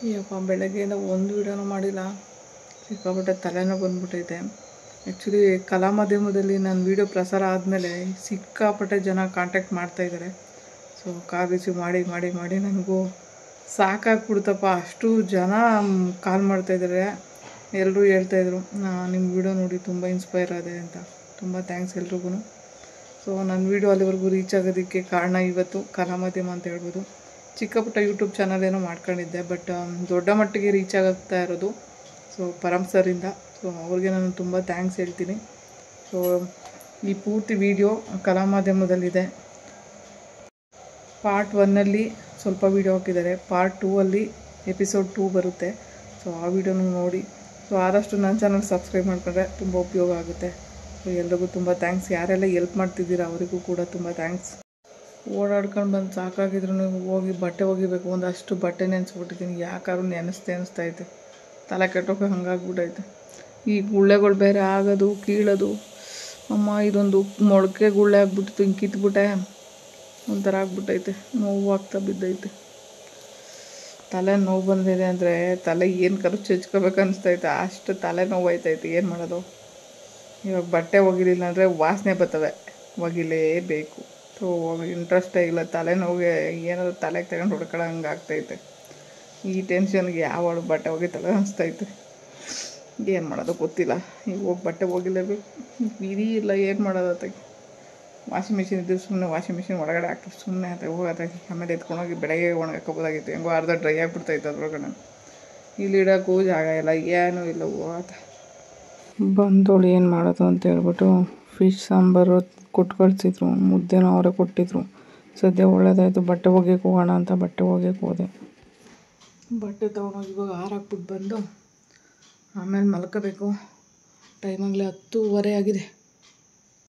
ಯಪ್ಪ ಬೆಳಗ್ಗೆಯಿಂದ ಒಂದು ವಿಡಿಯೋನೂ ಮಾಡಿಲ್ಲ. ಸಿಕ್ಕಾಪಟ್ಟೆ ತಲೆನೋವು ಬಂದ್ಬಿಟ್ಟೈತೆ. ಆ್ಯಕ್ಚುಲಿ ಕಲಾ ಮಾಧ್ಯಮದಲ್ಲಿ ನನ್ನ ವಿಡಿಯೋ ಪ್ರಸಾರ ಆದಮೇಲೆ ಸಿಕ್ಕಾಪಟ್ಟೆ ಜನ ಕಾಂಟ್ಯಾಕ್ಟ್ ಮಾಡ್ತಾಯಿದ್ದಾರೆ. ಸೊ ಕಾಲ್ ರಿಸೀವ್ ಮಾಡಿ ಮಾಡಿ ಮಾಡಿ ನನಗೂ ಸಾಕಾಗ್ಬಿಡ್ತಪ್ಪ. ಅಷ್ಟು ಜನ ಕಾಲ್ ಮಾಡ್ತಾಯಿದ್ದಾರೆ. ಎಲ್ಲರೂ ಹೇಳ್ತಾಯಿದ್ರು ನಿಮ್ಮ ವಿಡಿಯೋ ನೋಡಿ ತುಂಬ ಇನ್ಸ್ಪೈರ್ ಆದೆ ಅಂತ. ತುಂಬ ಥ್ಯಾಂಕ್ಸ್ ಎಲ್ರಿಗೂ. ಸೊ ನನ್ನ ವಿಡಿಯೋ ಅಲ್ಲಿವರೆಗೂ ರೀಚ್ ಆಗೋದಕ್ಕೆ ಕಾರಣ ಇವತ್ತು ಕಲಾ ಮಾಧ್ಯಮ ಅಂತ ಹೇಳ್ಬೋದು. ಚಿಕ್ಕ ಪುಟ್ಟ ಯೂಟ್ಯೂಬ್ ಚಾನಲ್ ಏನೋ ಮಾಡ್ಕೊಂಡಿದ್ದೆ, ಬಟ್ ದೊಡ್ಡ ಮಟ್ಟಿಗೆ ರೀಚ್ ಆಗ್ತಾ ಇರೋದು ಸೊ ಪರಮ್ ಸರಿಂದ. ಸೊ ಅವ್ರಿಗೆ ನಾನು ತುಂಬ ಥ್ಯಾಂಕ್ಸ್ ಹೇಳ್ತೀನಿ. ಸೊ ಈ ಪೂರ್ತಿ ವಿಡಿಯೋ ಕಲಾ ಮಾಧ್ಯಮದಲ್ಲಿದೆ. ಪಾರ್ಟ್ 1 ಸ್ವಲ್ಪ ವೀಡಿಯೋ ಹಾಕಿದ್ದಾರೆ. ಪಾರ್ಟ್ 2 ಎಪಿಸೋಡ್ 2 ಬರುತ್ತೆ. ಸೊ ಆ ವಿಡಿಯೋನೂ ನೋಡಿ. ಸೊ ಆದಷ್ಟು ನನ್ನ ಚಾನಲ್ ಸಬ್ಸ್ಕ್ರೈಬ್ ಮಾಡ್ಕೊಂಡ್ರೆ ತುಂಬ ಉಪಯೋಗ ಆಗುತ್ತೆ. ಸೊ ಎಲ್ರಿಗೂ ತುಂಬ ಥ್ಯಾಂಕ್ಸ್. ಯಾರೆಲ್ಲ ಹೆಲ್ಪ್ ಮಾಡ್ತಿದ್ದೀರಾ ಅವರಿಗೂ ಕೂಡ ತುಂಬ ಥ್ಯಾಂಕ್ಸ್. ಓಡಾಡ್ಕೊಂಡು ಬಂದು ಸಾಕಾಗಿದ್ರು ಹೋಗಿ ಬಟ್ಟೆ ಒಗಿಬೇಕು. ಒಂದಷ್ಟು ಬಟ್ಟೆ ನೆನೆಸ್ಬಿಟ್ಟಿದ್ದೀನಿ. ಯಾಕಾದ್ರೂ ನೆನೆಸ್ತೈತೆ. ತಲೆ ಕೆಟ್ಟೋಗಿ ಹಂಗಾಗ್ಬಿಟ್ಟೈತೆ. ಈ ಗುಳ್ಳೆಗಳು ಬೇರೆ ಆಗೋದು ಕೀಳೋದು. ಅಮ್ಮ ಇದೊಂದು ಮೊಳಕೆ ಗುಳ್ಳೆ ಆಗ್ಬಿಟ್ಟಿತ್ತು. ಹಿಂಗೆ ಕಿತ್ಬಿಟ್ಟೆ ಒಂಥರ ಆಗ್ಬಿಟ್ಟೈತೆ. ನೋವು ಆಗ್ತಾ ಬಿದ್ದೈತೆ. ತಲೆ ನೋವು ಬಂದಿದೆ ಅಂದರೆ ತಲೆ ಏನು ಖರ್ಚು ಹೆಚ್ಕೋಬೇಕು ಅನಿಸ್ತೈತೆ. ಅಷ್ಟು ತಲೆ ನೋವು ಆಯ್ತೈತೆ. ಏನು ಮಾಡೋದು? ಇವಾಗ ಬಟ್ಟೆ ಒಗಿಲಿಲ್ಲ ಅಂದರೆ ವಾಸನೆ ಬರ್ತವೆ. ಒಗಿಲೇಬೇಕು. ಸೊ ಇಂಟ್ರೆಸ್ಟೇ ಇಲ್ಲ. ತಲೆನೋವಿಗೆ ಏನಾದರೂ ತಲೆಗೆ ತಗೊಂಡು ಹೊಡ್ಕೊಳ್ಳೋ ಹಂಗೆ ಆಗ್ತೈತೆ. ಈ ಟೆನ್ಷನ್ಗೆ ಯಾವ ಬಟ್ಟೆ ಒಗಿತಲ್ಲ ಅನಿಸ್ತೈತೆ. ಏನು ಮಾಡೋದು ಗೊತ್ತಿಲ್ಲ. ಈಗ ಹೋಗಿ ಬಟ್ಟೆ ಒಗಿಲೇಬೇಕು. ವಿಧಿ ಇಲ್ಲ. ಏನು ಮಾಡೋದು ಅತ್ತಾಗಿ. ವಾಷಿಂಗ್ ಮಿಷಿನ್ ಇದ್ದು ಸುಮ್ಮನೆ ವಾಷಿಂಗ್ ಮಿಷಿನ್ ಒಳಗಡೆ ಹಾಕ್ಬಿಟ್ಟು ಸುಮ್ಮನೆ ಅಂತ ಹೋಗೋದಾಗಿ ಆಮೇಲೆ ಎತ್ಕೊಂಡೋಗಿ ಬೆಳಗ್ಗೆ ಒಣಗಾಕೋಬೋದಾಗಿತ್ತು. ಹೆಂಗೋ ಅರ್ಧ ಡ್ರೈ ಆಗಿಬಿಡ್ತಾಯಿತ್ತು ಅದ್ರೊಳಗಡೆ. ಇಲ್ಲಿ ಇಡೋಕ್ಕೂ ಜಾಗ ಇಲ್ಲ, ಏನೂ ಇಲ್ಲ. ಹೋಗತ್ತೆ ಬಂದೋಳು ಏನು ಮಾಡೋದು ಅಂತ ಹೇಳ್ಬಿಟ್ಟು ಫಿಶ್ ಸಾಂಬಾರು ಕೊಟ್ಟು ಕಳಿಸಿದ್ರು. ಮುದ್ದೆನೂ ಅವರೇ ಕೊಟ್ಟಿದ್ರು. ಸದ್ಯ ಒಳ್ಳೇದಾಯಿತು. ಬಟ್ಟೆ ಒಗೆಯಕ್ಕೆ ಹೋಗೋಣ ಅಂತ ಬಟ್ಟೆ ಒಗೆಯಕ್ಕೆ ಹೋದೆ. ಬಟ್ಟೆ ತೊಗೊಂಡೋಗಿ ಇವಾಗ ಹಾರಾಕ್ಬಿಟ್ಟು ಬಂದು ಆಮೇಲೆ ಮಲ್ಕೋಬೇಕು. ಟೈಮಾಗಲೇ 10:15 ಆಗಿದೆ.